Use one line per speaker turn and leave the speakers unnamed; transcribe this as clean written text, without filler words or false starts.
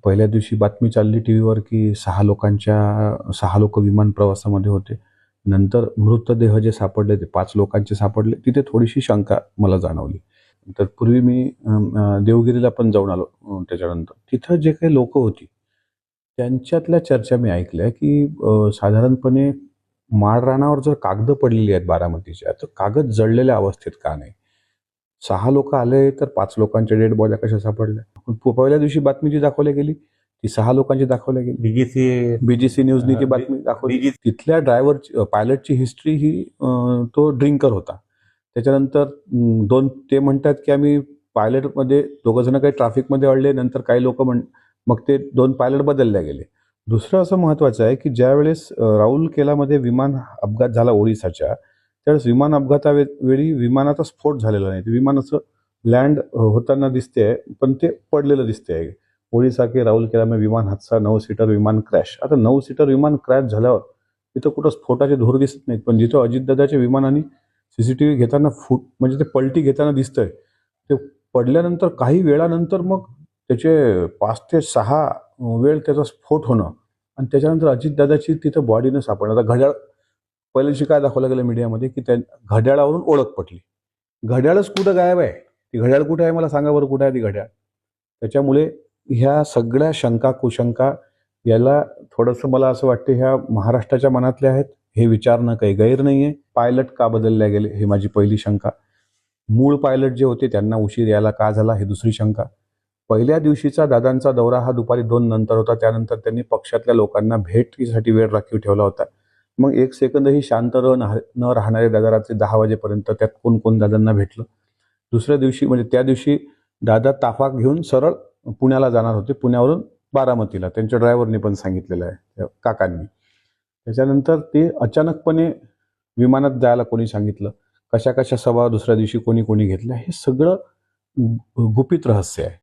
पहिल्या दिवशी बातमी चालली टीव्हीवर की 6 लोक विमान प्रवासामध्ये होते. नंतर मृतदेह जे सापडले ते 5 लोकांचे सापडले. तिथे थोडीशी शंका मला जाणवली. तर पूर्वी मी देवगिरीला पण जाऊन आलो त्याच्यानंतर. तिथं जे काही लोकं होती, त्यांच्यातल्या चर्चा मी ऐकल्या की साधारणपणे माळरानावर जर कागदं पडलेली आहेत बारामतीच्या, तर कागद जळलेल्या अवस्थेत का नाही? 6 लोकं आले तर 5 लोकांच्या डेड बॉड्या कशा सापडल्या? पहिल्या दिवशी बातमी जी दाखवली गेली, ती 6 लोकांची दाखवली गेली. बीजीसी न्यूजनी ती बातमी दाखवली. तिथल्या ड्रायव्हरची पायलटची हिस्ट्री ही तो ड्रिंकर होता. त्याच्यानंतर ते म्हणतात की आम्ही पायलटमध्ये दोघं जण काही ट्रॅफिकमध्ये अडले. नंतर काही लोकं मग ते 2 पायलट बदलले गेले. दुसरं असं महत्त्वाचं आहे की ज्यावेळेस राऊरकेलामध्ये विमान अपघात झाला ओरिसाच्या, त्यावेळेस विमान अपघातावेळी विमानाचा स्फोट झालेला नाही. ते विमान असं लँड होताना दिसते, पण ते पडलेलं दिसते. ओडिशा के राऊरकेला में विमान हादसा, 9 सीटर विमान क्रॅश. आता 9 सीटर विमान क्रॅश झाल्यावर तिथं कुठं स्फोटाचे धूर दिसत नाहीत, पण जिथं अजितदादाच्या विमानाने सीसीटीव्ही घेताना म्हणजे ते पलटी घेताना दिसतंय, ते पडल्यानंतर काही वेळानंतर मग त्याचे 5 ते 6 वेळ त्याचा स्फोट होणं आणि त्याच्यानंतर अजितदादाची तिथं बॉडी न सापडणं. आता घड्याळ पहिल्या दिवशी काय दाखवलं गेलं मीडियामध्ये की त्या घड्याळावरून ओळख पटली. घड्याळच कुठं गायब आहे? ती घड्याळ कुठे आहे मला सांगा बरं, कुठे आहे ती घड्याळ? त्याच्यामुळे ह्या सगळ्या शंका कुशंका याला थोडंसं मला असं वाटतं ह्या महाराष्ट्राच्या मनातल्या आहेत. हे विचारणं काही गैर नाही आहे. पायलट का बदलल्या गेले हे माझी पहिली शंका. मूळ पायलट जे होते त्यांना उशीर यायला का झाला हे दुसरी शंका. पहिल्या दिवशीचा दादांचा दौरा हा दुपारी 2 नंतर होता. त्यानंतर त्यांनी पक्षातल्या लोकांना भेटीसाठी वेळ राखीव ठेवला होता. मग एक सेकंदही शांत न राहणारे दादा रात्री 10 वाजेपर्यंत त्यात कोण कोण दादांना भेटलं. दुसऱ्या दिवशी म्हणजे त्या दिवशी दादा ताफा घेऊन सरळ पुण्याला जाणार होते. पुण्यावरून बारामतीला त्यांच्या ड्रायव्हरनी पण सांगितलेलं आहे काकांनी. त्याच्यानंतर ते अचानकपणे विमानात जायला कोणी सांगितलं, कशा कशा सभा दुसऱ्या दिवशी कोणी कोणी घेतल्या, हे सगळं गुपित रहस्य आहे.